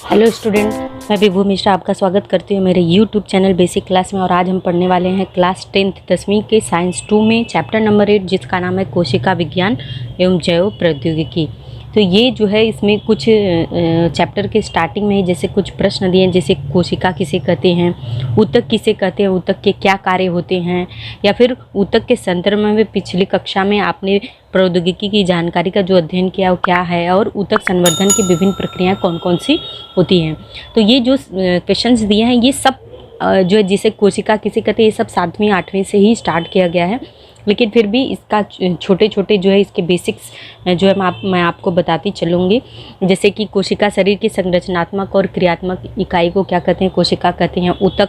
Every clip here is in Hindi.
हेलो स्टूडेंट, मैं विभू मिश्रा आपका स्वागत करती हूँ मेरे यूट्यूब चैनल बेसिक क्लास में। और आज हम पढ़ने वाले हैं क्लास 10th 10वीं के साइंस 2 में चैप्टर नंबर 8, जिसका नाम है कोशिका विज्ञान एवं जैव प्रौद्योगिकी। तो ये जो है इसमें कुछ चैप्टर के स्टार्टिंग में जैसे कुछ प्रश्न दिए हैं, जैसे कोशिका किसे कहते हैं, ऊतक किसे कहते हैं, ऊतक के क्या कार्य होते हैं, या फिर ऊतक के संदर्भ में पिछली कक्षा में आपने प्रौद्योगिकी की जानकारी का जो अध्ययन किया वो क्या है, और ऊतक संवर्धन की विभिन्न प्रक्रियाएं कौन कौन सी होती हैं। तो ये जो क्वेश्चंस दिए हैं ये सब जो है जिसे कोशिका किसे कहते हैं, ये सब 7वीं 8वीं से ही स्टार्ट किया गया है, लेकिन फिर भी इसका छोटे छोटे जो है इसके बेसिक्स जो है मैं आपको बताती चलूँगी। जैसे कि कोशिका शरीर की संरचनात्मक और क्रियात्मक इकाई को क्या कहते हैं, कोशिका कहते हैं। ऊतक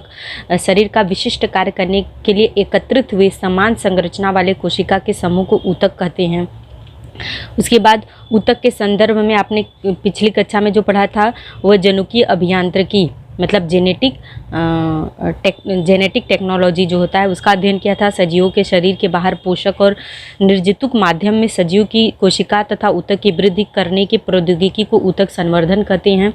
शरीर का विशिष्ट कार्य करने के लिए एकत्रित हुए समान संरचना वाले कोशिका के समूह को ऊतक कहते हैं। उसके बाद ऊतक के संदर्भ में आपने पिछली कक्षा में जो पढ़ा था वह जनुकीय अभियांत्रिकी मतलब जेनेटिक टेक्नोलॉजी जो होता है उसका अध्ययन किया था। सजीवों के शरीर के बाहर पोषक और निर्जीतुक माध्यम में सजीव की कोशिका तथा ऊतक की वृद्धि करने की प्रौद्योगिकी को ऊतक संवर्धन कहते हैं।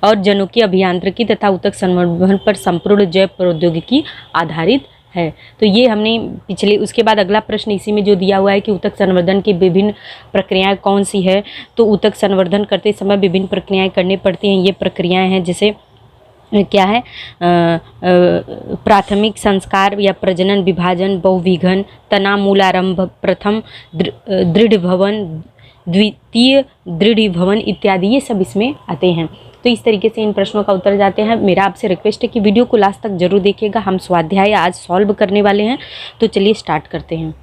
और जनुकीय अभियांत्रिकी तथा ऊतक संवर्धन पर संपूर्ण जैव प्रौद्योगिकी आधारित है। तो ये हमने पिछले, उसके बाद अगला प्रश्न इसी में जो दिया हुआ है कि ऊतक संवर्धन की विभिन्न प्रक्रियाएं कौन सी है। तो ऊतक संवर्धन करते समय विभिन्न प्रक्रियाएं करनी पड़ती हैं। ये प्रक्रियाएं हैं जैसे क्या है, प्राथमिक संस्कार या प्रजनन, विभाजन, बहुविघन, तना मूलारंभ, प्रथम दृढ़ीभवन, द्वितीय दृढ़ीभवन इत्यादि, ये सब इसमें आते हैं। तो इस तरीके से इन प्रश्नों का उत्तर जाते हैं। मेरा आपसे रिक्वेस्ट है कि वीडियो को लास्ट तक जरूर देखिएगा। हम स्वाध्याय आज सॉल्व करने वाले हैं, तो चलिए स्टार्ट करते हैं।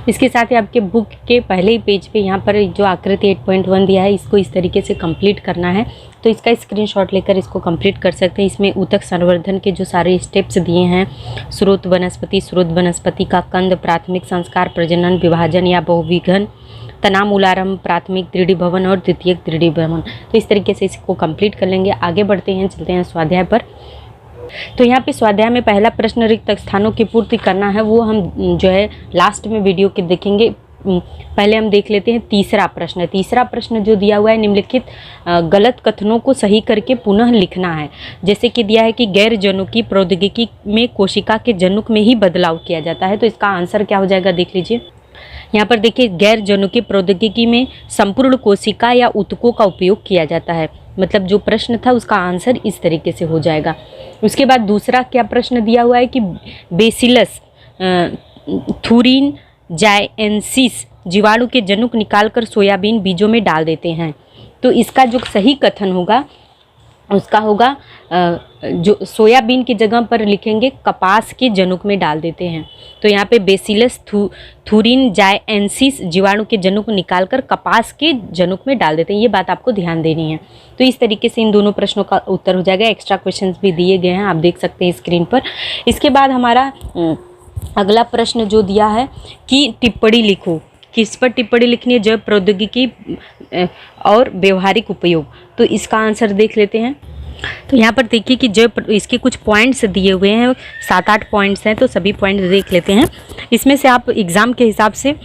इसके साथ ही आपके बुक के पहले ही पेज पे यहाँ पर जो आकृति 8.1 दिया है इसको इस तरीके से कंप्लीट करना है। तो इसका स्क्रीनशॉट लेकर इसको कंप्लीट कर सकते हैं। इसमें ऊतक संवर्धन के जो सारे स्टेप्स दिए हैं, स्रोत वनस्पति का कंद, प्राथमिक संस्कार, प्रजनन, विभाजन या बहुविघन, तना मूलारंभ, प्राथमिक दृढ़ीभवन और द्वितीयक दृढ़ीभवन। तो इस तरीके से इसको कंप्लीट कर लेंगे। आगे बढ़ते हैं, चलते हैं स्वाध्याय पर। तो यहाँ पे स्वाध्याय में पहला प्रश्न रिक्त स्थानों की पूर्ति करना है, वो हम जो है लास्ट में वीडियो के देखेंगे। पहले हम देख लेते हैं तीसरा प्रश्न। तीसरा प्रश्न जो दिया हुआ है, निम्नलिखित गलत कथनों को सही करके पुनः लिखना है। जैसे कि दिया है कि गैर जनुकी प्रौद्योगिकी में कोशिका के जनुक में ही बदलाव किया जाता है। तो इसका आंसर क्या हो जाएगा, देख लीजिए। यहाँ पर देखिए, गैर जनुकी प्रौद्योगिकी में संपूर्ण कोशिका या ऊतकों का उपयोग किया जाता है। मतलब जो प्रश्न था उसका आंसर इस तरीके से हो जाएगा। उसके बाद दूसरा क्या प्रश्न दिया हुआ है कि बेसिलस थूरिन जायेंसिस जीवाणु के जनुक निकालकर सोयाबीन बीजों में डाल देते हैं। तो इसका जो सही कथन होगा उसका होगा जो सोयाबीन की जगह पर लिखेंगे कपास के जनुक में डाल देते हैं। तो यहाँ पे बेसिलस थूरिन जायेंसिस जीवाणु के जनुक निकालकर कपास के जनुक में डाल देते हैं। ये बात आपको ध्यान देनी है। तो इस तरीके से इन दोनों प्रश्नों का उत्तर हो जाएगा। एक्स्ट्रा क्वेश्चंस भी दिए गए हैं, आप देख सकते हैं स्क्रीन पर। इसके बाद हमारा अगला प्रश्न जो दिया है कि टिप्पणी लिखो। किस पर टिप्पणी लिखनी है, जैव प्रौद्योगिकी और व्यवहारिक उपयोग। तो इसका आंसर देख लेते हैं। तो यहाँ पर देखिए कि जब इसके कुछ पॉइंट्स दिए हुए हैं, 7-8 पॉइंट्स हैं, तो सभी पॉइंट्स देख लेते हैं। इसमें से आप एग्ज़ाम के हिसाब से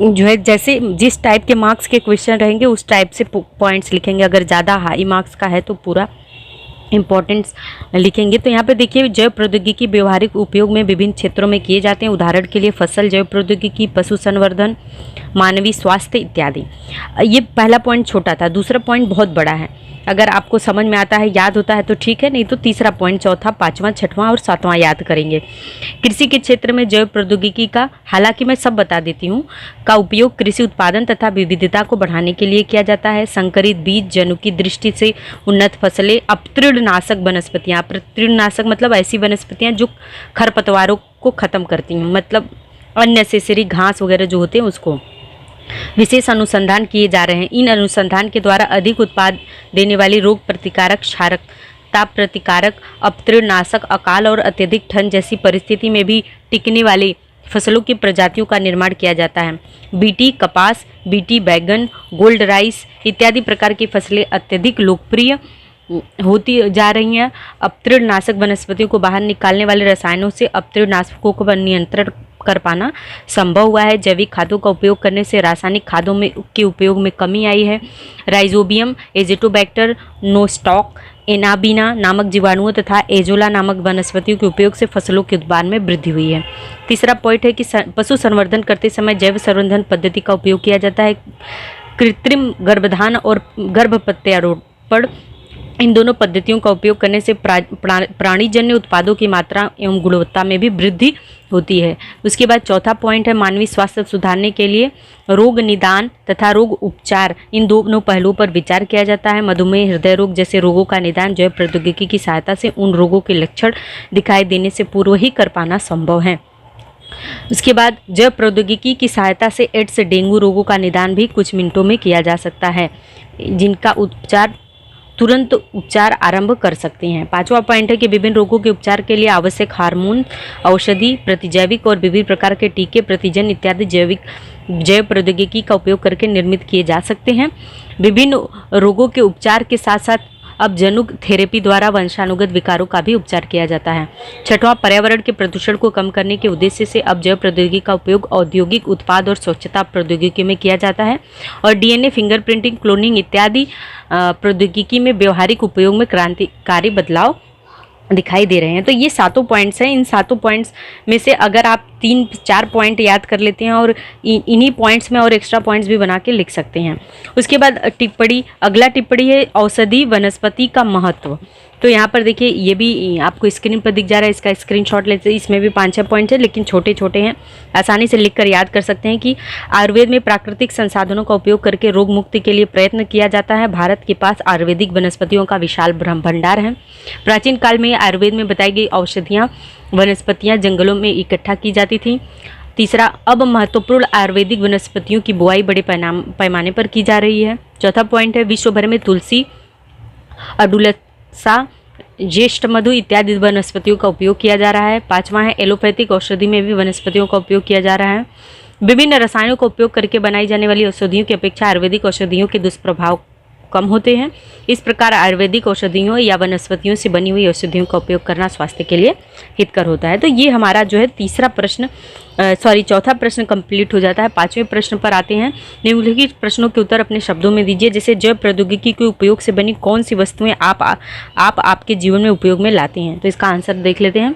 जो है जैसे जिस टाइप के मार्क्स के क्वेश्चन रहेंगे उस टाइप से पॉइंट्स लिखेंगे। अगर ज़्यादा हाई मार्क्स का है तो पूरा इम्पोर्टेंस लिखेंगे। तो यहाँ पे देखिए, जैव प्रौद्योगिकी व्यवहारिक उपयोग में विभिन्न क्षेत्रों में किए जाते हैं। उदाहरण के लिए फसल जैव प्रौद्योगिकी, पशु संवर्धन, मानवीय स्वास्थ्य इत्यादि। ये पहला पॉइंट छोटा था, दूसरा पॉइंट बहुत बड़ा है। अगर आपको समझ में आता है, याद होता है तो ठीक है, नहीं तो तीसरा पॉइंट, चौथा, 5वां, 6वां और 7वां याद करेंगे। कृषि के क्षेत्र में जैव प्रौद्योगिकी का, हालांकि मैं सब बता देती हूँ, का उपयोग कृषि उत्पादन तथा विविधता को बढ़ाने के लिए किया जाता है। संकरित बीज, जनुकी दृष्टि से उन्नत फसलें, अपतृणनाशक वनस्पतियाँ। अपतृणनाशक मतलब ऐसी वनस्पतियाँ जो खरपतवारों को ख़त्म करती हैं, मतलब अननेसेसरी घास वगैरह जो होते हैं उसको। विशेष अनुसंधान किए जा रहे हैं। इन अनुसंधान के द्वारा अधिक उत्पाद देने वाली रोग प्रतिकारक, क्षारकता प्रतिकारक, अपतृणनाशक, अकाल और अत्यधिक ठंड जैसी परिस्थिति में भी टिकने वाली फसलों की प्रजातियों का निर्माण किया जाता है। बीटी कपास, बीटी बैगन, गोल्ड राइस इत्यादि प्रकार की फसलें अत्यधिक लोकप्रिय होती जा रही हैं। अपतृणनाशक वनस्पतियों को बाहर निकालने वाले रसायनों से अपतृणनाशकों को नियंत्रण कर पाना संभव हुआ है। जैविक खादों का उपयोग करने से रासायनिक खादों में के उपयोग में कमी आई है। राइजोबियम, एजिटोबैक्टर, नोस्टॉक, एनाबिना नामक जीवाणुओं तथा एजोला नामक वनस्पतियों के उपयोग से फसलों के उत्पादन में वृद्धि हुई है। तीसरा पॉइंट है कि पशु संवर्धन करते समय जैव संवर्धन पद्धति का उपयोग किया जाता है। कृत्रिम गर्भधान और गर्भ प्रत्यारोपण, इन दोनों पद्धतियों का उपयोग करने से प्राणीजन्य उत्पादों की मात्रा एवं गुणवत्ता में भी वृद्धि होती है। उसके बाद चौथा पॉइंट है मानवीय स्वास्थ्य सुधारने के लिए रोग निदान तथा रोग उपचार, इन दोनों पहलुओं पर विचार किया जाता है। मधुमेह, हृदय रोग जैसे रोगों का निदान जैव प्रौद्योगिकी की सहायता से उन रोगों के लक्षण दिखाई देने से पूर्व ही कर पाना संभव है। उसके बाद जैव प्रौद्योगिकी की सहायता से एड्स, डेंगू रोगों का निदान भी कुछ मिनटों में किया जा सकता है, जिनका उपचार तुरंत उपचार आरंभ कर सकते हैं। पांचवा पॉइंट है कि विभिन्न रोगों के उपचार के लिए आवश्यक हार्मोन, औषधि, प्रतिजैविक और विभिन्न प्रकार के टीके, प्रतिजन इत्यादि जैव प्रौद्योगिकी का उपयोग करके निर्मित किए जा सकते हैं। विभिन्न रोगों के उपचार के साथ साथ अब जनुक थेरेपी द्वारा वंशानुगत विकारों का भी उपचार किया जाता है। छठवां, पर्यावरण के प्रदूषण को कम करने के उद्देश्य से अब जैव प्रौद्योगिकी का उपयोग औद्योगिक उत्पाद और स्वच्छता प्रौद्योगिकी में किया जाता है और डीएनए, फिंगरप्रिंटिंग, क्लोनिंग इत्यादि प्रौद्योगिकी में व्यवहारिक उपयोग में क्रांतिकारी बदलाव दिखाई दे रहे हैं। तो ये सातों पॉइंट्स हैं। इन सातों पॉइंट्स में से अगर आप 3-4 पॉइंट याद कर लेते हैं और इन्हीं पॉइंट्स में और एक्स्ट्रा पॉइंट्स भी बना के लिख सकते हैं। उसके बाद टिप्पणी, अगला टिप्पणी है औषधि वनस्पति का महत्व। तो यहाँ पर देखिए, ये भी आपको स्क्रीन पर दिख जा रहा है, इसका स्क्रीनशॉट लेते हैं। इसमें भी 5-6 पॉइंट है, लेकिन छोटे छोटे हैं, आसानी से लिखकर याद कर सकते हैं कि आयुर्वेद में प्राकृतिक संसाधनों का उपयोग करके रोग मुक्ति के लिए प्रयत्न किया जाता है। भारत के पास आयुर्वेदिक वनस्पतियों का विशाल भंडार है। प्राचीन काल में आयुर्वेद में बताई गई औषधियाँ, वनस्पतियाँ जंगलों में इकट्ठा की जाती थी। तीसरा, अब महत्वपूर्ण आयुर्वेदिक वनस्पतियों की बुआई बड़े पैमाने पर की जा रही है। चौथा पॉइंट है विश्व भर में तुलसी, अडुलसा, ज्येष्ठ मधु इत्यादि वनस्पतियों का उपयोग किया जा रहा है। पांचवा है एलोपैथिक औषधि में भी वनस्पतियों का उपयोग किया जा रहा है। विभिन्न रसायनों का उपयोग करके बनाई जाने वाली औषधियों की अपेक्षा आयुर्वेदिक औषधियों के दुष्प्रभाव कम होते हैं। इस प्रकार आयुर्वेदिक औषधियों या वनस्पतियों से बनी हुई औषधियों का उपयोग करना स्वास्थ्य के लिए हितकर होता है। तो ये हमारा जो है चौथा प्रश्न कंप्लीट हो जाता है। पांचवें प्रश्न पर आते हैं। निम्नलिखित प्रश्नों के उत्तर अपने शब्दों में दीजिए। जैसे जैव प्रौद्योगिकी के उपयोग से बनी कौन सी वस्तुएं आप आपके जीवन में उपयोग में लाते हैं। तो इसका आंसर देख लेते हैं।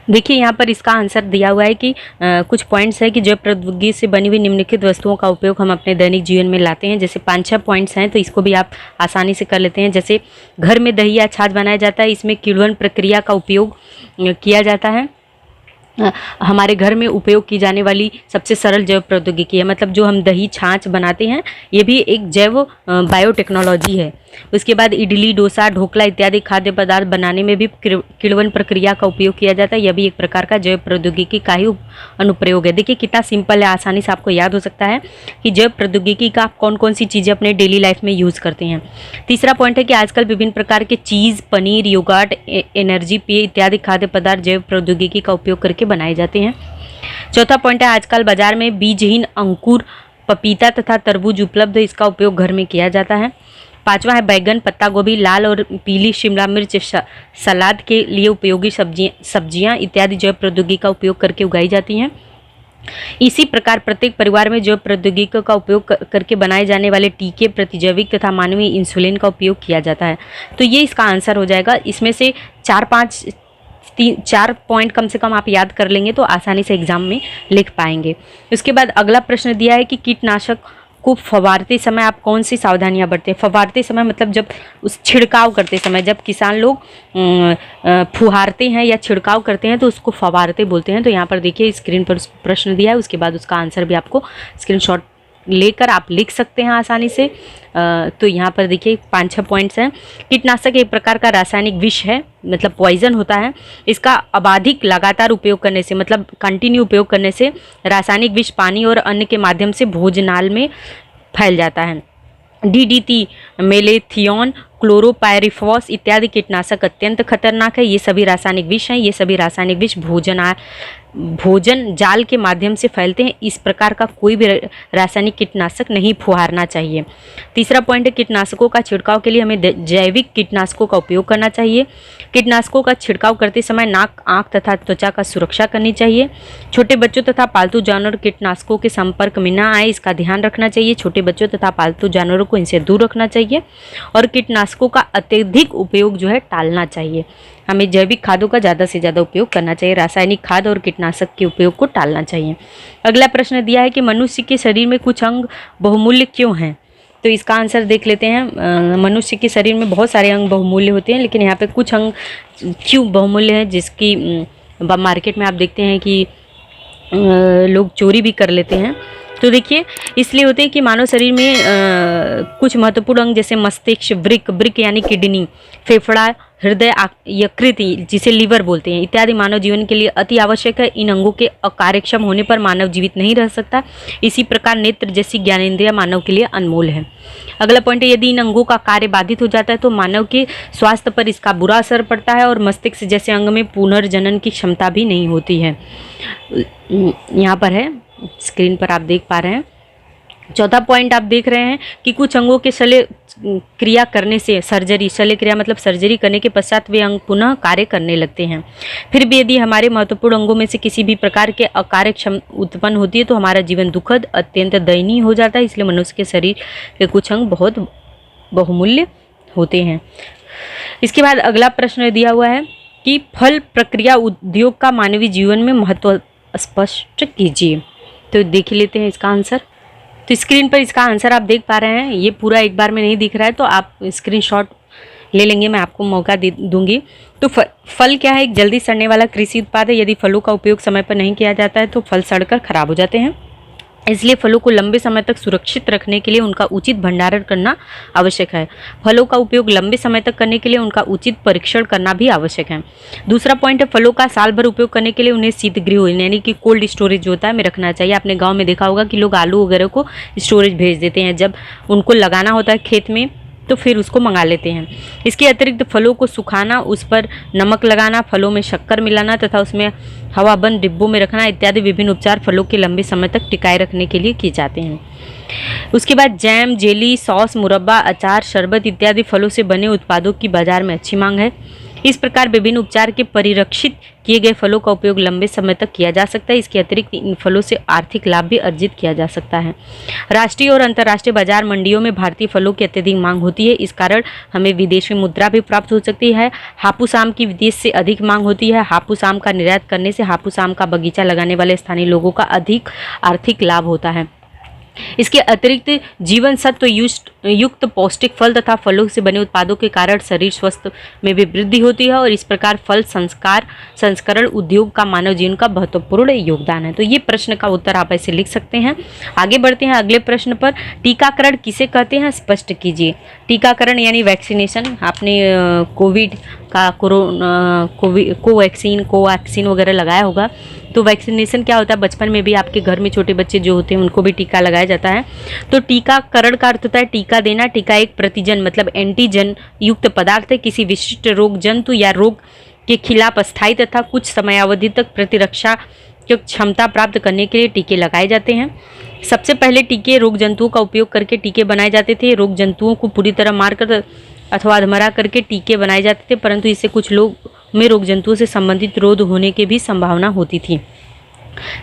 देखिए, यहाँ पर इसका आंसर दिया हुआ है कि कुछ पॉइंट्स है कि जैव प्रौद्योगिकी से बनी हुई निम्नलिखित वस्तुओं का उपयोग हम अपने दैनिक जीवन में लाते हैं। जैसे 5-6 पॉइंट्स हैं, तो इसको भी आप आसानी से कर लेते हैं। जैसे घर में दही या छाछ बनाया जाता है, इसमें किण्वन प्रक्रिया का उपयोग किया जाता है। हमारे घर में उपयोग की जाने वाली सबसे सरल जैव प्रौद्योगिकी है, मतलब जो हम दही छाछ बनाते हैं ये भी एक जैव बायोटेक्नोलॉजी है। उसके बाद इडली, डोसा, ढोकला इत्यादि खाद्य पदार्थ बनाने में भी किण्वन प्रक्रिया का उपयोग किया जाता है। यह भी एक प्रकार का जैव प्रौद्योगिकी का ही अनुप्रयोग है। देखिए कितना सिंपल है, आसानी से आपको याद हो सकता है कि जैव प्रौद्योगिकी का आप कौन कौन सी चीज़ें अपने डेली लाइफ में यूज़ करते हैं। तीसरा पॉइंट है कि आजकल विभिन्न प्रकार के चीज़, पनीर, योगर्ट, एनर्जी पेय इत्यादि खाद्य पदार्थ जैव प्रौद्योगिकी का उपयोग करके बनाए जाते हैं। चौथा पॉइंट है आजकल बाजार में बीजहीन अंकुर, पपीता तथा तरबूज उपलब्ध है, इसका उपयोग घर में किया जाता है। पांचवा है बैगन, पत्ता गोभी, लाल और पीली शिमला मिर्च सलाद के लिए उपयोगी सब्जियां इत्यादि जैव प्रौद्योगिकी का उपयोग करके उगाई जाती हैं। इसी प्रकार प्रत्येक परिवार में जैव प्रौद्योगिकी का उपयोग करके बनाए जाने वाले टीके, प्रतिजैविक तथा मानवीय इंसुलिन का उपयोग किया जाता है। तो ये इसका आंसर हो जाएगा। इसमें से 4 पॉइंट कम से कम आप याद कर लेंगे तो आसानी से एग्जाम में लिख पाएंगे। उसके बाद अगला प्रश्न दिया है कि कीटनाशक को फवारते समय आप कौन सी सावधानियां बरतें। फवारते समय मतलब जब उस छिड़काव करते समय, जब किसान लोग फुहारते हैं या छिड़काव करते हैं तो उसको फवारते बोलते हैं। तो यहाँ पर देखिए स्क्रीन पर प्रश्न दिया है, उसके बाद उसका आंसर भी आपको स्क्रीनशॉट लेकर आप लिख सकते हैं आसानी से। तो यहाँ पर देखिए 5-6 पॉइंट्स हैं। कीटनाशक एक प्रकार का रासायनिक विष है, मतलब पॉइजन होता है। इसका अबाधिक लगातार उपयोग करने से, मतलब कंटिन्यू उपयोग करने से रासायनिक विष पानी और अन्न के माध्यम से भोजनाल में फैल जाता है। डीडीटी, मेलेथियोन, क्लोरोपायरिफॉस इत्यादि कीटनाशक अत्यंत खतरनाक है। ये सभी रासायनिक विष हैं। ये सभी रासायनिक विष भोजन जाल के माध्यम से फैलते हैं। इस प्रकार का कोई भी रासायनिक कीटनाशक नहीं फुहारना चाहिए। तीसरा पॉइंट है, कीटनाशकों का छिड़काव के लिए हमें जैविक कीटनाशकों का उपयोग करना चाहिए। कीटनाशकों का छिड़काव करते समय नाक, आंख तथा त्वचा का सुरक्षा करनी चाहिए। छोटे बच्चों तथा पालतू जानवर कीटनाशकों के संपर्क में न आए, इसका ध्यान रखना चाहिए। छोटे बच्चों तथा पालतू जानवरों को इनसे दूर रखना चाहिए और कीटनाशकों का अत्यधिक उपयोग जो है टालना चाहिए। हमें जैविक खादों का ज़्यादा से ज़्यादा उपयोग करना चाहिए। रासायनिक खाद और कीटनाशक के उपयोग को टालना चाहिए। अगला प्रश्न दिया है कि मनुष्य के शरीर में कुछ अंग बहुमूल्य क्यों हैं? तो इसका आंसर देख लेते हैं। मनुष्य के शरीर में बहुत सारे अंग बहुमूल्य होते हैं, लेकिन यहाँ पे कुछ अंग क्यों बहुमूल्य हैं, जिसकी मार्केट में आप देखते हैं कि लोग चोरी भी कर लेते हैं। तो देखिए, इसलिए होते हैं कि मानव शरीर में कुछ महत्वपूर्ण अंग जैसे मस्तिष्क, वृक्क यानी किडनी, फेफड़ा, हृदय, यकृत जिसे लीवर बोलते हैं इत्यादि मानव जीवन के लिए अति आवश्यक है। इन अंगों के अकार्यक्षम होने पर मानव जीवित नहीं रह सकता। इसी प्रकार नेत्र जैसी ज्ञानेंद्रिय मानव के लिए अनमोल है। अगला पॉइंट है, यदि इन अंगों का कार्य बाधित हो जाता है तो मानव के स्वास्थ्य पर इसका बुरा असर पड़ता है और मस्तिष्क जैसे अंग में पुनर्जनन की क्षमता भी नहीं होती है। यहाँ पर है, स्क्रीन पर आप देख पा रहे हैं। चौथा पॉइंट आप देख रहे हैं कि कुछ अंगों के शल्य क्रिया करने से शल्य क्रिया मतलब सर्जरी करने के पश्चात वे अंग पुनः कार्य करने लगते हैं। फिर भी यदि हमारे महत्वपूर्ण अंगों में से किसी भी प्रकार के अकार्य क्षमता उत्पन्न होती है तो हमारा जीवन दुखद, अत्यंत दयनीय हो जाता है। इसलिए मनुष्य के शरीर के कुछ अंग बहुत बहुमूल्य होते हैं। इसके बाद अगला प्रश्न दिया हुआ है कि फल प्रक्रिया उद्योग का मानवीय जीवन में महत्व स्पष्ट कीजिए। तो देख लेते हैं इसका आंसर। तो स्क्रीन पर इसका आंसर आप देख पा रहे हैं। ये पूरा एक बार में नहीं दिख रहा है, तो आप स्क्रीनशॉट ले लेंगे, मैं आपको मौका दूंगी। तो फल क्या है? एक जल्दी सड़ने वाला कृषि उत्पाद है। यदि फलों का उपयोग समय पर नहीं किया जाता है तो फल सड़कर खराब हो जाते हैं। इसलिए फलों को लंबे समय तक सुरक्षित रखने के लिए उनका उचित भंडारण करना आवश्यक है। फलों का उपयोग लंबे समय तक करने के लिए उनका उचित परीक्षण करना भी आवश्यक है। दूसरा पॉइंट है, फलों का साल भर उपयोग करने के लिए उन्हें शीतगृह यानी कि कोल्ड स्टोरेज जो होता है में रखना चाहिए। आपने गाँव में देखा होगा कि लोग आलू वगैरह को स्टोरेज भेज देते हैं, जब उनको लगाना होता है खेत में तो फिर उसको मंगा लेते हैं। इसके अतिरिक्त फलों को सुखाना, उस पर नमक लगाना, फलों में शक्कर मिलाना तथा उसमें हवाबंद डिब्बों में रखना इत्यादि विभिन्न उपचार फलों के लंबे समय तक टिकाए रखने के लिए किए जाते हैं। उसके बाद जैम, जेली, सॉस, मुरब्बा, अचार, शरबत इत्यादि फलों से बने उत्पादों की बाजार में अच्छी मांग है। इस प्रकार विभिन्न उपचार के परिरक्षित किए गए फलों का उपयोग लंबे समय तक किया जा सकता है। इसके अतिरिक्त इन फलों से आर्थिक लाभ भी अर्जित किया जा सकता है। राष्ट्रीय और अंतर्राष्ट्रीय बाजार मंडियों में भारतीय फलों की अत्यधिक मांग होती है। इस कारण हमें विदेशी मुद्रा भी प्राप्त हो सकती है। हापुस आम की विदेश से अधिक मांग होती है। हापुस आम का निर्यात करने से हापुस आम का बगीचा लगाने वाले स्थानीय लोगों का अधिक आर्थिक लाभ होता है। इसके अतिरिक्त जीवन सत्व युक्त पौष्टिक फल तथा फलों से बने उत्पादों के कारण शरीर स्वास्थ्य में भी वृद्धि होती है और इस प्रकार फल संस्करण उद्योग का मानव जीवन का महत्वपूर्ण योगदान है। तो ये प्रश्न का उत्तर आप ऐसे लिख सकते हैं। आगे बढ़ते हैं अगले प्रश्न पर। टीकाकरण किसे कहते हैं, स्पष्ट कीजिए। टीकाकरण यानी वैक्सीनेशन। आपने कोविड का कोवैक्सीन वगैरह लगाया होगा। तो वैक्सीनेशन क्या होता है, बचपन में भी आपके घर में छोटे बच्चे जो होते हैं उनको भी टीका लगाया जाता है। तो टीकाकरण का अर्थ होता है टीका देना। टीका एक प्रतिजन मतलब एंटीजन युक्त पदार्थ है। किसी विशिष्ट रोग जंतु या रोग के खिलाफ अस्थायी तथा कुछ समयावधि तक प्रतिरक्षा की क्षमता प्राप्त करने के लिए टीके लगाए जाते हैं। सबसे पहले टीके रोग जंतुओं का उपयोग करके टीके बनाए जाते थे। रोग जंतुओं को पूरी तरह मारकर अथवा अधमरा करके टीके बनाए जाते थे, परंतु इससे कुछ लोग में रोग जंतुओं से संबंधित रोग होने की भी संभावना होती थी।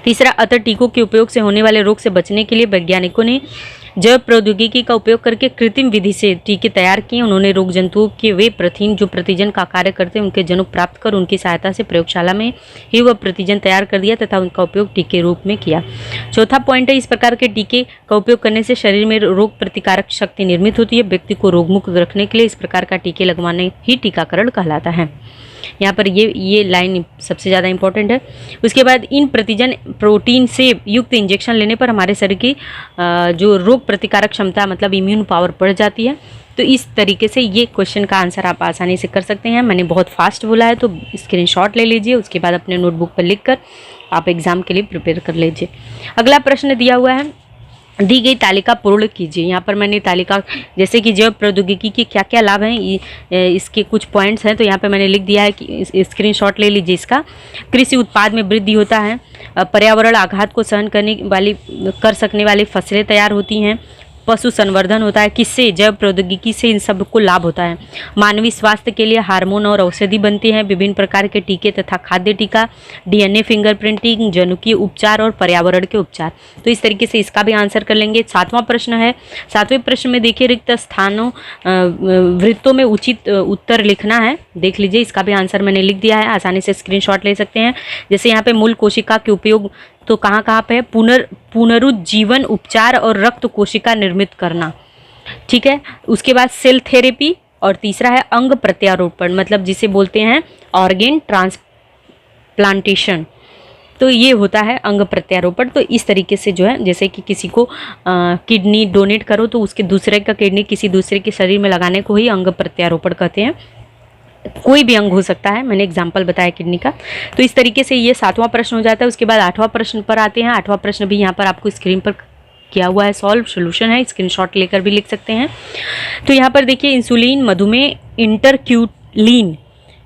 तीसरा, अतः टीकों के उपयोग से होने वाले रोग से बचने के लिए वैज्ञानिकों ने जैव प्रौद्योगिकी का उपयोग करके कृत्रिम विधि से टीके तैयार किए। उन्होंने रोग जंतुओं के वे प्रोटीन जो प्रतिजन का कार्य करते हैं उनके जनुक प्राप्त कर उनकी सहायता से प्रयोगशाला में ही वह प्रतिजन तैयार कर दिया तथा उनका उपयोग टीके रूप में किया। चौथा पॉइंट है, इस प्रकार के टीके का उपयोग करने से शरीर में रोग प्रतिकारक शक्ति निर्मित होती है। व्यक्ति को रोगमुक्त रखने के लिए इस प्रकार का टीके लगवाने ही टीकाकरण कहलाता है। यहाँ पर ये लाइन सबसे ज़्यादा इम्पोर्टेंट है। उसके बाद इन प्रतिजन प्रोटीन से युक्त इंजेक्शन लेने पर हमारे शरीर की जो रोग प्रतिकारक क्षमता मतलब इम्यून पावर बढ़ जाती है। तो इस तरीके से ये क्वेश्चन का आंसर आप आसानी से कर सकते हैं। मैंने बहुत फास्ट बोला है तो स्क्रीनशॉट ले लीजिए, उसके बाद अपने नोटबुक पर लिख कर आप एग्ज़ाम के लिए प्रिपेयर कर लीजिए। अगला प्रश्न दिया हुआ है दी गई तालिका पूर्ण कीजिए। यहाँ पर मैंने तालिका, जैसे कि जैव प्रौद्योगिकी के क्या क्या लाभ हैं, इसके कुछ पॉइंट्स हैं, तो यहाँ पे मैंने लिख दिया है कि स्क्रीनशॉट ले लीजिए इसका। कृषि उत्पाद में वृद्धि होता है, पर्यावरण आघात को सहन कर सकने वाली फसलें तैयार होती हैं, पशु संवर्धन होता है, किससे, जैव प्रौद्योगिकी से इन सब को लाभ होता है। मानवीय स्वास्थ्य के लिए हार्मोन और औषधि बनते हैं, विभिन्न प्रकार के टीके तथा खाद्य टीका, डीएनए फिंगरप्रिंटिंग, जनुकीय उपचार और पर्यावरण के उपचार। तो इस तरीके से इसका भी आंसर कर लेंगे। 7वां प्रश्न है, 7वें प्रश्न में देखिए रिक्त स्थानों वृत्तों में उचित उत्तर लिखना है। देख लीजिए, इसका भी आंसर मैंने लिख दिया है, आसानी से स्क्रीनशॉट ले सकते हैं। जैसे यहाँ पे मूल कोशिका के उपयोग तो कहाँ कहाँ पे है, पुनरुज्जीवन, उपचार और रक्त कोशिका निर्मित करना, ठीक है। उसके बाद सेल थेरेपी, और तीसरा है अंग प्रत्यारोपण, मतलब जिसे बोलते हैं ऑर्गेन ट्रांसप्लांटेशन। तो ये होता है अंग प्रत्यारोपण। तो इस तरीके से जो है, जैसे कि किसी को किडनी डोनेट करो तो उसके दूसरे का किडनी किसी दूसरे के शरीर में लगाने को ही अंग प्रत्यारोपण कहते हैं। कोई भी अंग हो सकता है, मैंने एग्जाम्पल बताया किडनी का। तो इस तरीके से ये 7वां प्रश्न हो जाता है। उसके बाद 8वां प्रश्न पर आते हैं। 8वां प्रश्न भी यहाँ पर आपको स्क्रीन पर किया हुआ है, सॉल्व सोल्यूशन है, स्क्रीनशॉट लेकर भी लिख सकते हैं। तो यहाँ पर देखिए, इंसुलिन, मधुमेह,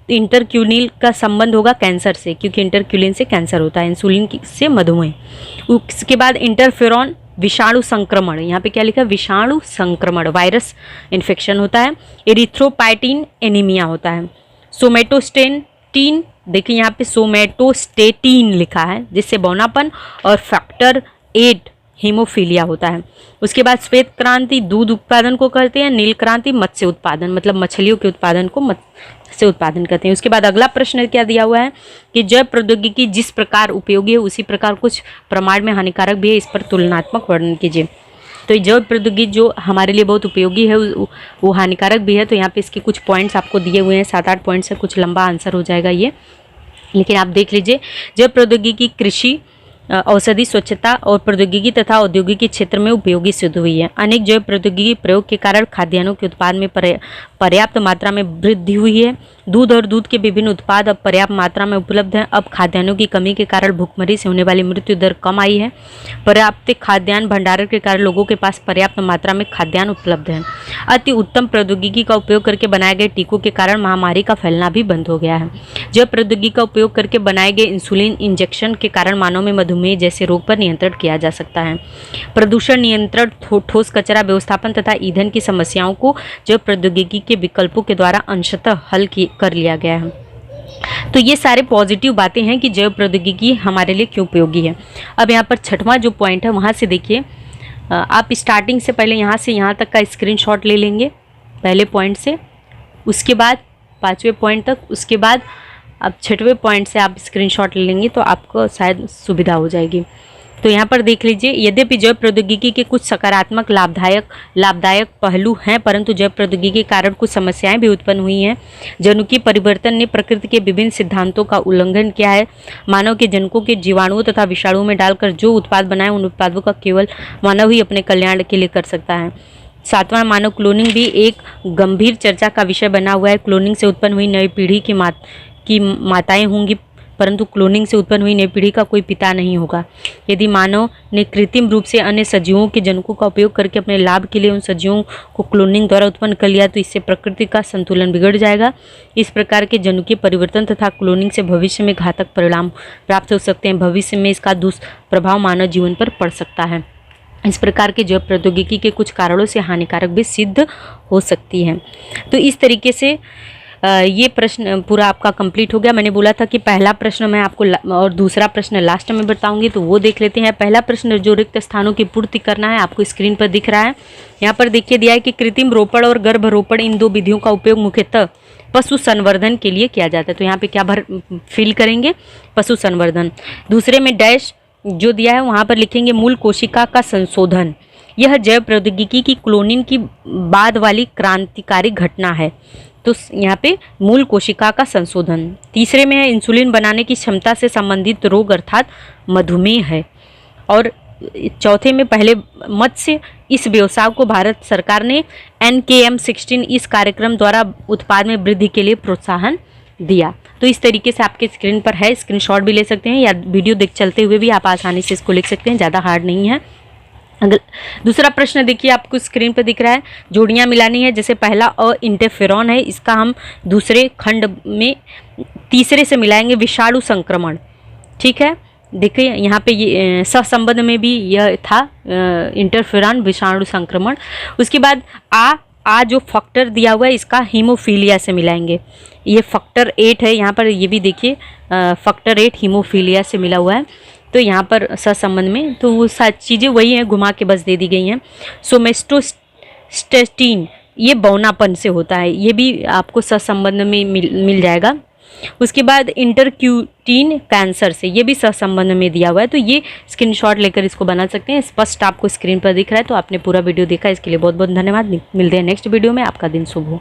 इंटरक्यूलिन का संबंध होगा कैंसर से, क्योंकि इंटरक्यूलिन से कैंसर होता है, इंसुलिन से मधुमेह। उसके बाद इंटरफेरॉन, विषाणु संक्रमण, यहाँ पे क्या लिखा है, विषाणु संक्रमण, वायरस इन्फेक्शन होता है। एरिथ्रोपाइटिन, एनीमिया होता है। सोमेटोस्टेटिन, देखिए यहाँ पे सोमेटोस्टेटिन लिखा है, जिससे बौनापन, और फैक्टर 8 हीमोफीलिया होता है। उसके बाद श्वेत क्रांति दूध उत्पादन को करते हैं, नील क्रांति मत्स्य उत्पादन, मतलब मछलियों के उत्पादन को मत्स्य उत्पादन करते हैं। उसके बाद अगला प्रश्न क्या दिया हुआ है कि जैव प्रौद्योगिकी जिस प्रकार उपयोगी है उसी प्रकार कुछ प्रमाण में हानिकारक भी है, इस पर तुलनात्मक वर्णन कीजिए। तो जैव प्रौद्योगिकी जो हमारे लिए बहुत उपयोगी है वो हानिकारक भी है। तो यहाँ पे इसके कुछ पॉइंट्स आपको दिए हुए हैं, 7-8 पॉइंट्स है, कुछ लंबा आंसर हो जाएगा ये, लेकिन आप देख लीजिए। जैव प्रौद्योगिकी कृषि, औषधि, स्वच्छता और प्रौद्योगिकी तथा औद्योगिकी क्षेत्र में उपयोगी सिद्ध हुई है। अनेक जैव प्रौद्योगिकी प्रयोग के कारण खाद्यान्नों के उत्पाद में पर्याप्त मात्रा में वृद्धि हुई है। दूध और दूध के विभिन्न उत्पाद अब पर्याप्त मात्रा में उपलब्ध हैं। अब खाद्यान्नों की कमी के कारण भूखमरी से होने वाली मृत्यु दर कम आई है। पर्याप्त खाद्यान्न भंडारण के कारण लोगों के पास पर्याप्त मात्रा में खाद्यान्न उपलब्ध है। अति उत्तम प्रौद्योगिकी का उपयोग करके बनाए गए टीकों के कारण महामारी का फैलना भी बंद हो गया है। जैव प्रौद्योगिकी का उपयोग करके बनाए गए इंसुलिन इंजेक्शन के कारण मानव में मधुमेह जैसे रोग पर नियंत्रण किया जा सकता है। प्रदूषण नियंत्रण, ठोस कचरा व्यवस्थापन तथा ईंधन की समस्याओं को जैव प्रौद्योगिकी के विकल्पों के द्वारा अंशतः हल कर लिया गया है। तो ये सारे पॉजिटिव बातें हैं कि जैव प्रौद्योगिकी हमारे लिए क्यों उपयोगी है। अब यहाँ पर 6वां जो पॉइंट है वहाँ से देखिए, आप स्टार्टिंग से पहले यहाँ से यहाँ तक का स्क्रीनशॉट ले लेंगे पहले पॉइंट से, उसके बाद 5वें पॉइंट तक, उसके बाद अब 6वें पॉइंट से आप स्क्रीनशॉट ले लेंगे तो आपको शायद सुविधा हो जाएगी। तो यहाँ पर देख लीजिए, यद्यपि जैव प्रौद्योगिकी के कुछ सकारात्मक लाभदायक पहलू हैं, परंतु जैव प्रौद्योगिकी के कारण कुछ समस्याएं भी उत्पन्न हुई हैं। जनुकीय परिवर्तन ने प्रकृति के विभिन्न सिद्धांतों का उल्लंघन किया है। मानव के जनकों के जीवाणुओं तथा विषाणुओं में डालकर जो उत्पाद बनाए उन उत्पादों का केवल मानव ही अपने कल्याण के लिए कर सकता है। 7वां, मानव क्लोनिंग भी एक गंभीर चर्चा का विषय बना हुआ है। क्लोनिंग से उत्पन्न हुई नई पीढ़ी की माताएं होंगी, परंतु क्लोनिंग से उत्पन्न हुई नई पीढ़ी का कोई पिता नहीं होगा। यदि मानव ने कृत्रिम रूप से अन्य सजीवों के जनकों का उपयोग करके अपने लाभ के लिए उन सजीवों को क्लोनिंग द्वारा उत्पन्न कर लिया तो इससे प्रकृति का संतुलन बिगड़ जाएगा। इस प्रकार के जनुकीय परिवर्तन तथा क्लोनिंग से भविष्य में घातक परिणाम प्राप्त हो सकते हैं। भविष्य में इसका दुष्प्रभाव मानव जीवन पर पड़ सकता है। इस प्रकार के जैव प्रौद्योगिकी के कुछ कारणों से हानिकारक भी सिद्ध हो सकती है। तो इस तरीके से ये प्रश्न पूरा आपका कंप्लीट हो गया। मैंने बोला था कि पहला प्रश्न मैं आपको और दूसरा प्रश्न लास्ट में बताऊंगी, तो वो देख लेते हैं। पहला प्रश्न जो रिक्त स्थानों की पूर्ति करना है, आपको स्क्रीन पर दिख रहा है। यहाँ पर देखिए दिया है कि कृत्रिम रोपण और गर्भरोपण, इन दो विधियों का उपयोग मुख्यतः पशु संवर्धन के लिए किया जाता है। तो यहाँ पे क्या फिल करेंगे, पशु संवर्धन। दूसरे में डैश जो दिया है वहाँ पर लिखेंगे मूल कोशिका का संशोधन। यह जैव प्रौद्योगिकी की क्लोनिंग की बाद वाली क्रांतिकारी घटना है। तो यहाँ पे मूल कोशिका का संशोधन। तीसरे में है इंसुलिन बनाने की क्षमता से संबंधित रोग अर्थात मधुमेह है। और चौथे में पहले मत से इस व्यवसाय को भारत सरकार ने NKM16 इस कार्यक्रम द्वारा उत्पाद में वृद्धि के लिए प्रोत्साहन दिया। तो इस तरीके से आपके स्क्रीन पर है, स्क्रीनशॉट भी ले सकते हैं या वीडियो देख चलते हुए भी आप आसानी से इसको लिख सकते हैं, ज़्यादा हार्ड नहीं है। अगला दूसरा प्रश्न देखिए, आपको स्क्रीन पर दिख रहा है, जोड़ियां मिलानी है। जैसे पहला इंटरफेरॉन है, इसका हम दूसरे खंड में तीसरे से मिलाएंगे विषाणु संक्रमण। ठीक है, देखिए यहाँ पे ये सहसंबंध में भी यह था इंटरफेरॉन विषाणु संक्रमण। उसके बाद आ जो फैक्टर दिया हुआ है इसका हीमोफीलिया से मिलाएंगे। ये फैक्टर 8 है, यहाँ पर ये भी देखिए फैक्टर 8 हीमोफीलिया से मिला हुआ है। तो यहाँ पर सहसंबंध में तो वो सारी चीज़ें वही हैं, घुमा के बस दे दी गई हैं। सोमेस्टोस्टेटिन ये बौनापन से होता है, ये भी आपको सहसंबंध में मिल जाएगा। उसके बाद इंटरक्यूटिन कैंसर से, ये भी सहसंबंध में दिया हुआ है। तो ये स्क्रीनशॉट लेकर इसको बना सकते हैं। स्पष्ट आपको स्क्रीन पर दिख रहा है। तो आपने पूरा वीडियो देखा, इसके लिए बहुत बहुत धन्यवाद। मिलते हैं नेक्स्ट वीडियो में। आपका दिन शुभ हो।